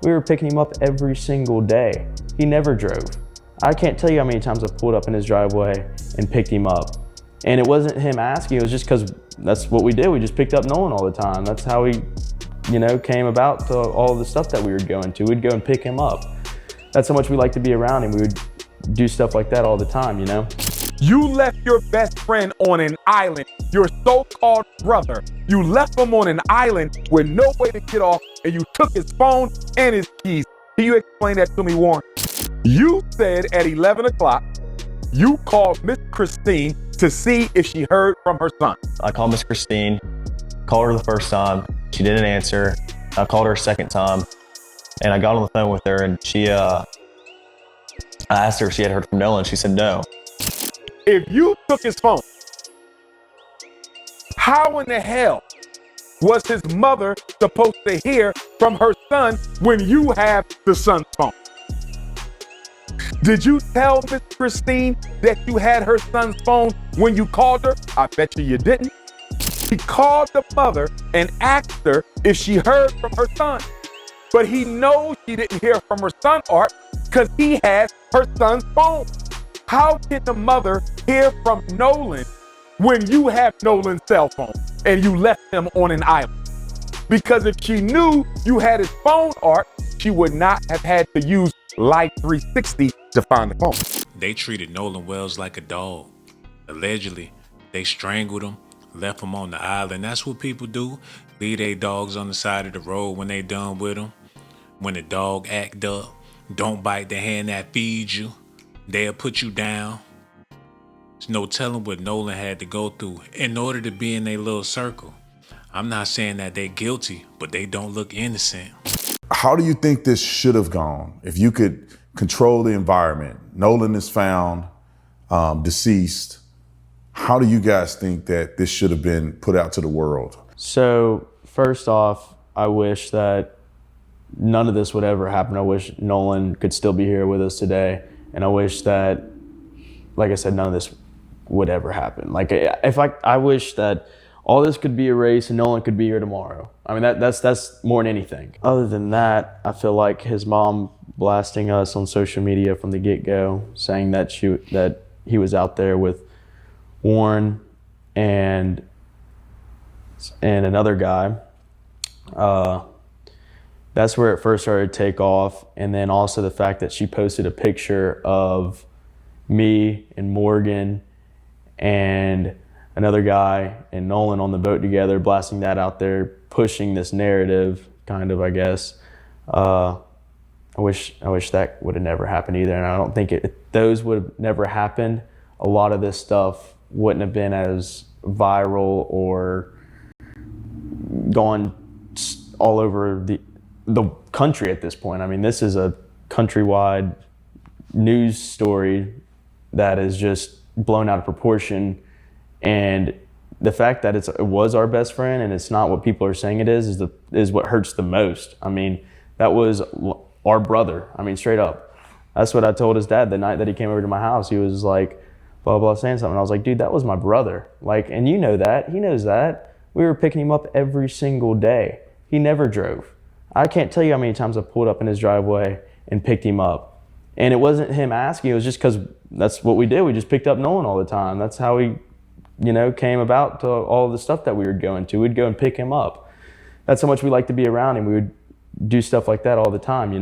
We were picking him up every single day. He never drove. I can't tell you how many times I pulled up in his driveway and picked him up. And it wasn't him asking, it was just because that's what we did. We just picked up Nolan all the time. That's how we, came about to all the stuff that we were going to. We'd go and pick him up. That's how much we like to be around him. We would do stuff like that all the time, You left your best friend on an island, your so-called brother. You left him on an island with no way to get off, and you took his phone and his keys. Can you explain that to me, Warren? You said at 11 o'clock, you called Miss Christine to see if she heard from her son. I called Miss Christine, called her the first time. She didn't answer. I called her a second time, and I got on the phone with her, and I asked her if she had heard from Nolan. She said no. If you took his phone, how in the hell was his mother supposed to hear from her son when you have the son's phone? Did you tell Miss Christine that you had her son's phone when you called her? I bet you didn't. He called the mother and asked her if she heard from her son. But he knows she didn't hear from her son, Art, because he has her son's phone. How can the mother hear from Nolan when you have Nolan's cell phone and you left him on an island? Because if she knew you had his phone, Art, she would not have had to use Life 360 to find the phone. They treated Nolan Wells like a dog. Allegedly, they strangled him, left him on the island. That's what people do. Leave their dogs on the side of the road when they done with them. When the dog act up, don't bite the hand that feeds you. They'll put you down. There's no telling what Nolan had to go through in order to be in their little circle. I'm not saying that they're guilty, but they don't look innocent. How do you think this should have gone? If you could control the environment, Nolan is found deceased. How do you guys think that this should have been put out to the world? So first off, I wish that none of this would ever happen. I wish Nolan could still be here with us today. And I wish that, like I said, none of this would ever happen. I wish that all this could be erased and Nolan could be here tomorrow. I mean, that's more than anything. Other than that, I feel like his mom blasting us on social media from the get-go, saying that he was out there with Warren and another guy. That's where it first started to take off. And then also the fact that she posted a picture of me and Morgan and another guy and Nolan on the boat together, blasting that out there, pushing this narrative, kind of, I guess. I wish that would have never happened either. And I don't think if those would have never happened, a lot of this stuff wouldn't have been as viral or gone all over the country at this point. I mean, this is a countrywide news story that is just blown out of proportion. And the fact that it was our best friend and it's not what people are saying it is what hurts the most. I mean, that was our brother. I mean, straight up. That's what I told his dad the night that he came over to my house. He was like, blah, blah, saying something. I was like, dude, that was my brother. Like, and you know that. He knows that. We were picking him up every single day. He never drove. I can't tell you how many times I pulled up in his driveway and picked him up. And it wasn't him asking. It was just because that's what we did. We just picked up Nolan all the time. That's how we, came about to all the stuff that we were going to. We'd go and pick him up. That's how much we like to be around him. We would do stuff like that all the time,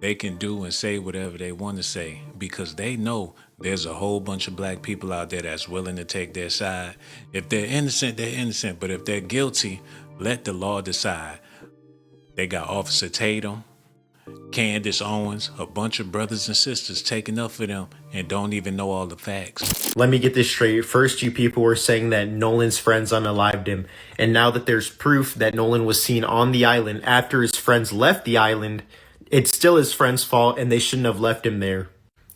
They can do and say whatever they want to say because they know there's a whole bunch of black people out there that's willing to take their side. If they're innocent, they're innocent. But if they're guilty, let the law decide. They got Officer Tatum, Candace Owens, a bunch of brothers and sisters taking up for them and don't even know all the facts. Let me get this straight. First, you people were saying that Nolan's friends unalived him. And now that there's proof that Nolan was seen on the island after his friends left the island, it's still his friend's fault and they shouldn't have left him there.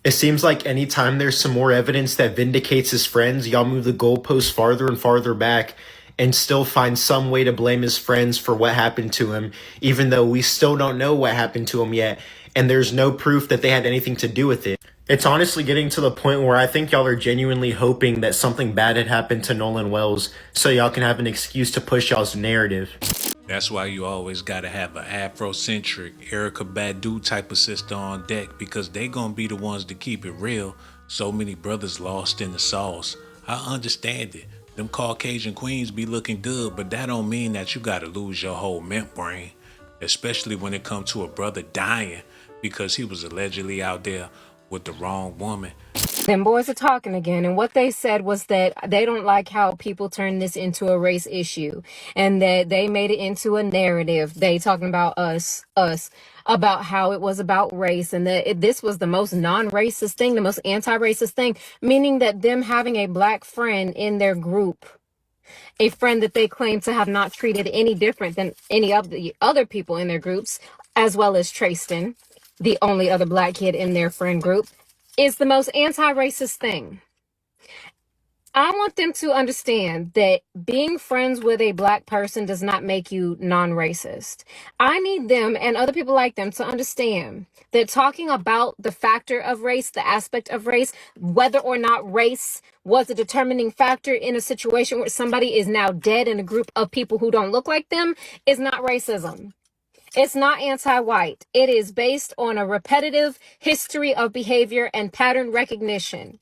It seems like anytime there's some more evidence that vindicates his friends, y'all move the goalposts farther and farther back and still find some way to blame his friends for what happened to him, even though we still don't know what happened to him yet, and there's no proof that they had anything to do with it. It's honestly getting to the point where I think y'all are genuinely hoping that something bad had happened to Nolan Wells so y'all can have an excuse to push y'all's narrative. That's why you always gotta have an Afrocentric, Erica Badu type of sister on deck, because they gonna be the ones to keep it real. So many brothers lost in the sauce. I understand it. Them Caucasian queens be looking good, but that don't mean that you gotta lose your whole mint brain. Especially when it comes to a brother dying because he was allegedly out there with the wrong woman. Them boys are talking again, and what they said was that they don't like how people turn this into a race issue, and that they made it into a narrative. They talking about us, about how it was about race, and that this was the most non-racist thing, the most anti-racist thing, meaning that them having a black friend in their group, a friend that they claim to have not treated any different than any of the other people in their groups, as well as Tristan, the only other black kid in their friend group, is the most anti-racist thing. I want them to understand that being friends with a black person does not make you non-racist. I need them and other people like them to understand that talking about the factor of race, the aspect of race, whether or not race was a determining factor in a situation where somebody is now dead in a group of people who don't look like them, is not racism. It's not anti-white. It is based on a repetitive history of behavior and pattern recognition.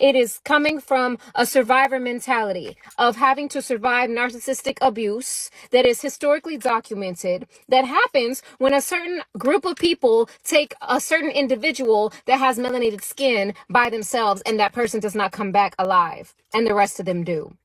It is coming from a survivor mentality of having to survive narcissistic abuse that is historically documented, that happens when a certain group of people take a certain individual that has melanated skin by themselves, and that person does not come back alive, and the rest of them do.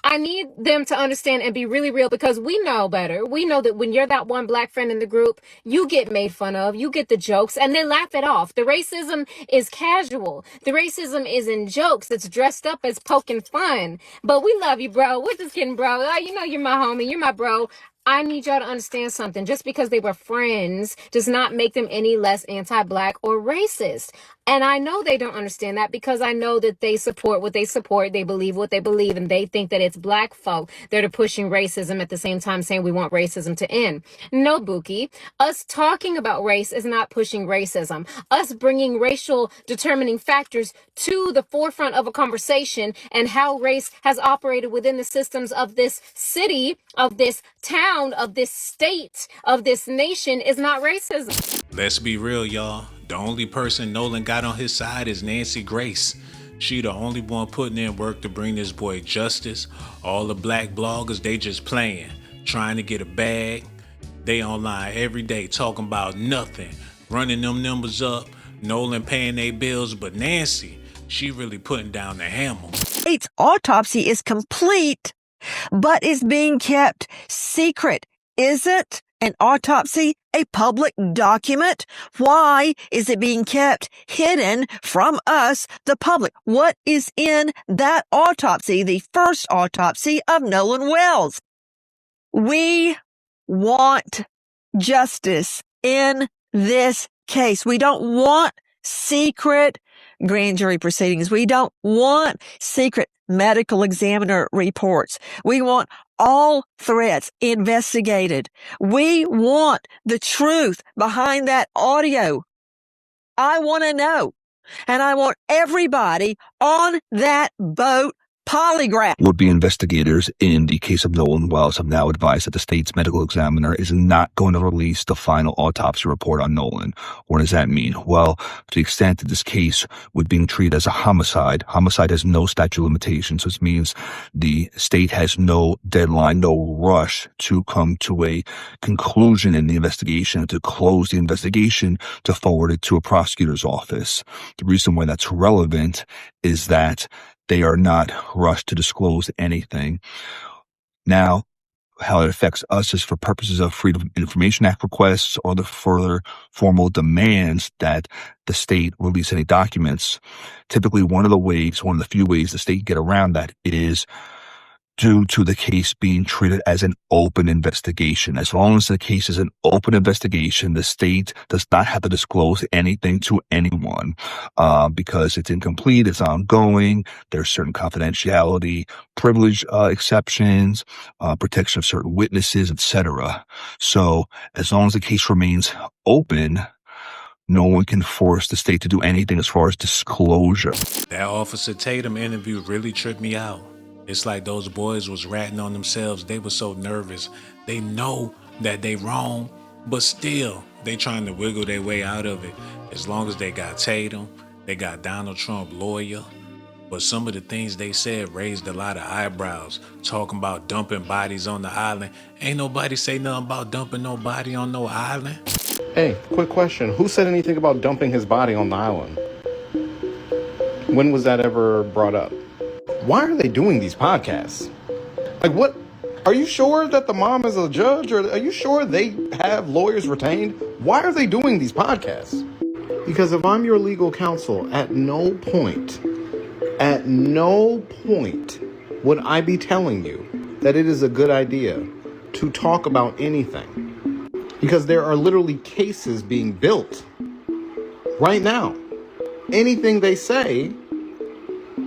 I need them to understand and be really real, because we know better. We know that when you're that one black friend in the group, you get made fun of, you get the jokes, and they laugh it off. The racism is casual. The racism is in jokes. It's dressed up as poking fun. But we love you, bro. We're just kidding, bro. You know you're my homie. You're my bro. I need y'all to understand something. Just because they were friends does not make them any less anti-black or racist. And I know they don't understand that, because I know that they support what they support, they believe what they believe, and they think that it's black folk that are pushing racism at the same time saying we want racism to end. No, Buki. Us talking about race is not pushing racism. Us bringing racial determining factors to the forefront of a conversation and how race has operated within the systems of this city, of this town, of this state, of this nation is not racism. Let's be real, y'all. The only person Nolan got on his side is Nancy Grace. She the only one putting in work to bring this boy justice. All the black bloggers, they just playing, trying to get a bag. They online every day talking about nothing, running them numbers up, Nolan paying their bills, but Nancy, she really putting down the hammer. Its autopsy is complete, but is being kept secret. Isn't an autopsy a public document? Why is it being kept hidden from us, the public? What is in that autopsy, the first autopsy of Nolan Wells? We want justice in this case. We don't want secret grand jury proceedings. We don't want secret medical examiner reports. We want all threats investigated. We want the truth behind that audio. I want to know. And I want everybody on that boat polygraph. Would-be investigators in the case of Nolan Wells have now advised that the state's medical examiner is not going to release the final autopsy report on Nolan. What does that mean? Well, to the extent that this case was being treated as a homicide has no statute of limitations. So this means the state has no deadline, no rush to come to a conclusion in the investigation, to close the investigation, to forward it to a prosecutor's office. The reason why that's relevant is that they are not rushed to disclose anything. Now, how it affects us is for purposes of Freedom of Information Act requests or the further formal demands that the state release any documents. Typically, one of the few ways the state can get around that is due to the case being treated as an open investigation. As long as the case is an open investigation, the state does not have to disclose anything to anyone because it's incomplete, it's ongoing, there's certain confidentiality, privilege exceptions, protection of certain witnesses, etc. So as long as the case remains open, no one can force the state to do anything as far as disclosure. That Officer Tatum interview really tripped me out. It's like those boys was ratting on themselves. They were so nervous. They know that they wrong, but still, they trying to wiggle their way out of it. As long as they got Tatum, they got Donald Trump lawyer. But some of the things they said raised a lot of eyebrows. Talking about dumping bodies on the island. Ain't nobody say nothing about dumping no body on no island. Hey, quick question. Who said anything about dumping his body on the island? When was that ever brought up? Why are they doing these podcasts? Like, what? Are you sure that the mom is a judge? Or are you sure they have lawyers retained? Why are they doing these podcasts? Because if I'm your legal counsel, at no point would I be telling you that it is a good idea to talk about anything. Because there are literally cases being built right now. Anything they say,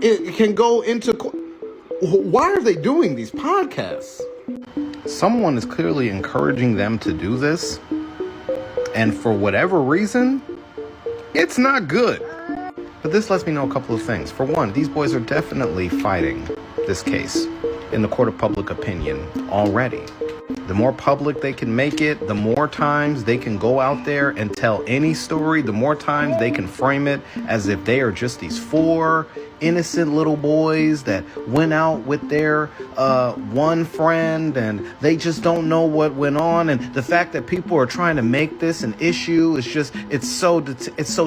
it can go into court. Why are they doing these podcasts? Someone is clearly encouraging them to do this. And for whatever reason, it's not good. But this lets me know a couple of things. For one, these boys are definitely fighting this case in the court of public opinion already. The more public they can make it, the more times they can go out there and tell any story, the more times they can frame it as if they are just these 4 innocent little boys that went out with their one friend and they just don't know what went on. And the fact that people are trying to make this an issue is just, it's so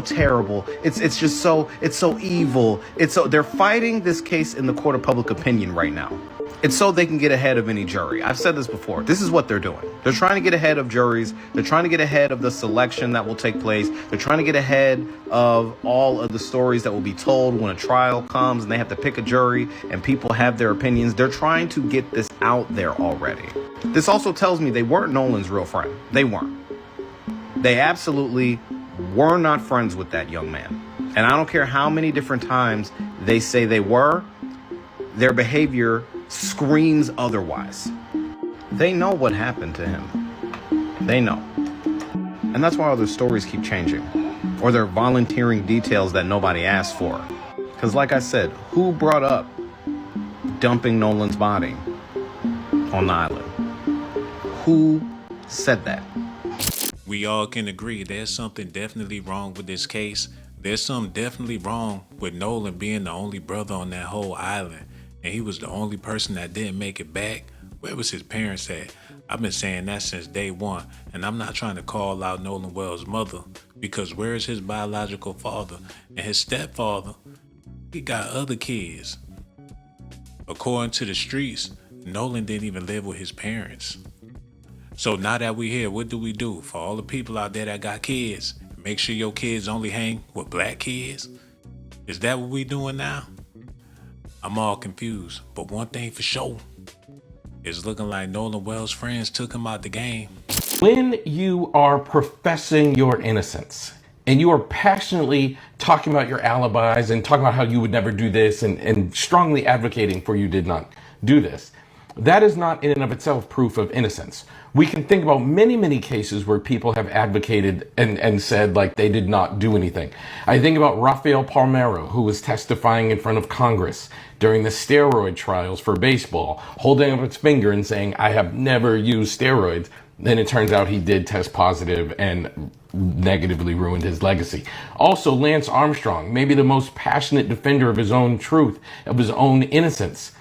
terrible. It's so evil. They're fighting this case in the court of public opinion right now. It's so they can get ahead of any jury. I've said this before. This is what they're doing. They're trying to get ahead of juries. They're trying to get ahead of the selection that will take place. They're trying to get ahead of all of the stories that will be told when a trial comes and they have to pick a jury and people have their opinions. They're trying to get this out there already. This also tells me they weren't Nolan's real friend. They weren't. They absolutely were not friends with that young man. And I don't care how many different times they say they were, their behavior screams otherwise. They know what happened to him. They know. And that's why all their stories keep changing. Or they're volunteering details that nobody asked for. Because like I said, who brought up dumping Nolan's body on the island? Who said that? We all can agree there's something definitely wrong with this case. There's something definitely wrong with Nolan being the only brother on that whole island. And he was the only person that didn't make it back. Where was his parents at? I've been saying that since day one. And I'm not trying to call out Nolan Wells' mother, because where is his biological father? And his stepfather, he got other kids. According to the streets, Nolan didn't even live with his parents. So now that we're here, what do we do? For all the people out there that got kids, make sure your kids only hang with black kids? Is that what we doing now? I'm all confused, but one thing for sure, it's looking like Nolan Wells' friends took him out the game. When you are professing your innocence and you are passionately talking about your alibis and talking about how you would never do this and strongly advocating for you did not do this, that is not in and of itself proof of innocence. We can think about many, many cases where people have advocated and said like they did not do anything. I think about Rafael Palmeiro, who was testifying in front of Congress during the steroid trials for baseball, holding up his finger and saying, I have never used steroids. Then it turns out he did test positive and negatively ruined his legacy. Also, Lance Armstrong, maybe the most passionate defender of his own truth, of his own innocence.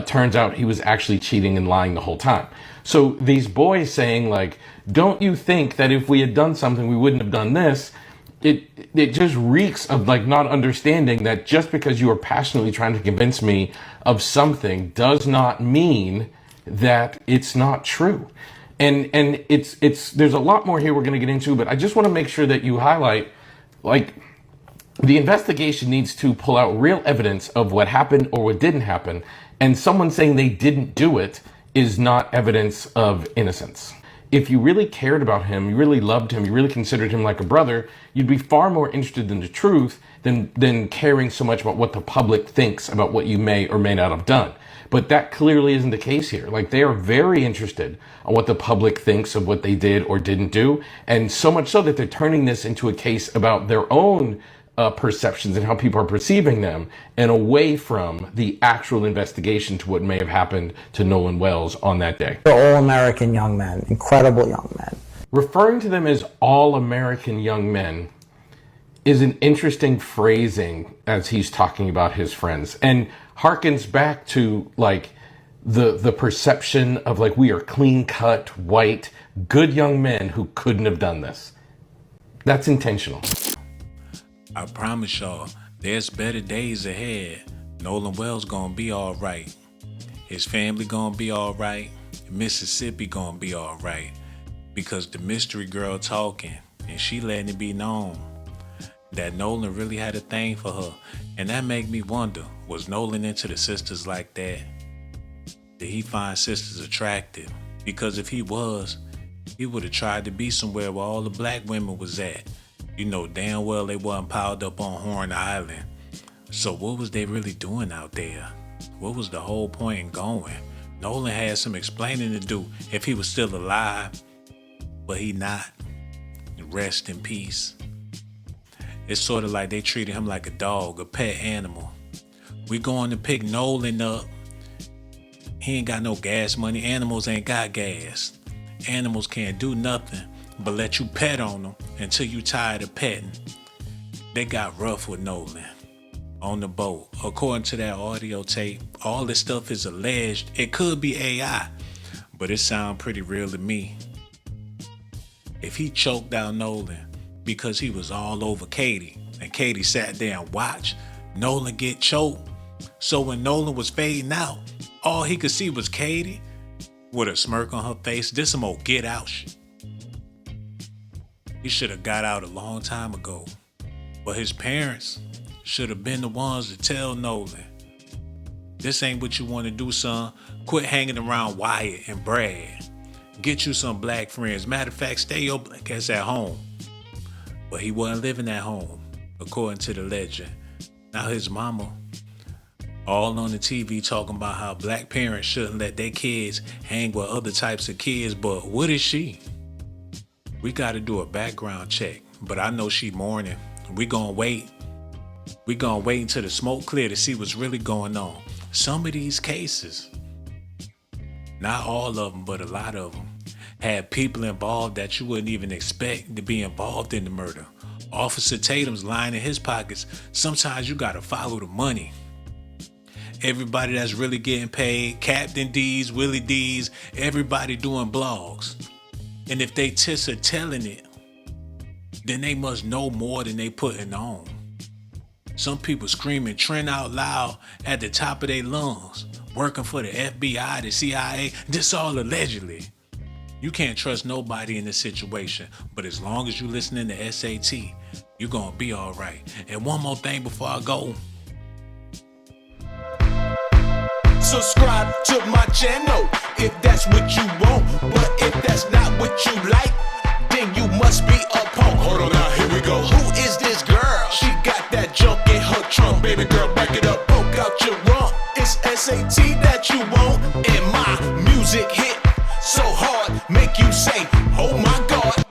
Turns out he was actually cheating and lying the whole time. So these boys saying like, don't you think that if we had done something, we wouldn't have done this? It just reeks of like not understanding that just because you are passionately trying to convince me of something does not mean that it's not true. And it's there's a lot more here we're going to get into, but I just want to make sure that you highlight like the investigation needs to pull out real evidence of what happened or what didn't happen. And someone saying they didn't do it is not evidence of innocence. If you really cared about him, you really loved him, you really considered him like a brother, you'd be far more interested in the truth than caring so much about what the public thinks about what you may or may not have done. But that clearly isn't the case here. Like, they are very interested on what the public thinks of what they did or didn't do. And so much so that they're turning this into a case about their own perceptions and how people are perceiving them, and away from the actual investigation to what may have happened to Nolan Wells on that day. They're all American young men, incredible young men. Referring to them as all American young men is an interesting phrasing as he's talking about his friends, and harkens back to like the perception of like we are clean cut, white, good young men who couldn't have done this. That's intentional. I promise y'all, there's better days ahead. Nolan Wells gonna be all right. His family gonna be all right. Mississippi gonna be all right. Because the mystery girl talking, and she letting it be known that Nolan really had a thing for her. And that make me wonder, was Nolan into the sisters like that? Did he find sisters attractive? Because if he was, he would have tried to be somewhere where all the black women was at. You know damn well they wasn't piled up on Horn Island. So what was they really doing out there? What was the whole point in going? Nolan had some explaining to do if he was still alive, but he not. Rest in peace. It's sort of like they treated him like a dog, a pet animal. We going to pick Nolan up. He ain't got no gas money. Animals ain't got gas. Animals can't do nothing but let you pet on them until you tired of petting. They got rough with Nolan on the boat. According to that audio tape, all this stuff is alleged. It could be AI, but it sounds pretty real to me. If he choked out Nolan because he was all over Katie, and Katie sat there and watched Nolan get choked, so when Nolan was fading out, all he could see was Katie with a smirk on her face. This some old get out shit. He should have got out a long time ago. But his parents should have been the ones to tell Nolan, this ain't what you want to do, son. Quit hanging around Wyatt and Brad. Get you some black friends. Matter of fact, stay your black ass at home. But he wasn't living at home, according to the legend. Now his mama, all on the TV talking about how black parents shouldn't let their kids hang with other types of kids, but what is she? We got to do a background check, but I know she mourning. We gonna wait. We gonna wait until the smoke clear to see what's really going on. Some of these cases, not all of them, but a lot of them, had people involved that you wouldn't even expect to be involved in the murder. Officer Tatum's lying in his pockets. Sometimes you gotta follow the money. Everybody that's really getting paid, Captain D's, Willie D's, everybody doing blogs. And if they are telling it, then they must know more than they putting on. Some people screaming Trent out loud at the top of their lungs, working for the FBI, the CIA, this all allegedly. You can't trust nobody in this situation, but as long as you listening to S.A.T, you're gonna be all right. And one more thing before I go. Subscribe to my channel if that's what you want, but if that's not what you like, then you must be a punk. Hold on now, here we go. Who is this girl? She got that junk in her trunk. Baby girl, back it up, poke out your rump. It's S.A.T that you want, and my music hit so hard, make you say, oh my God.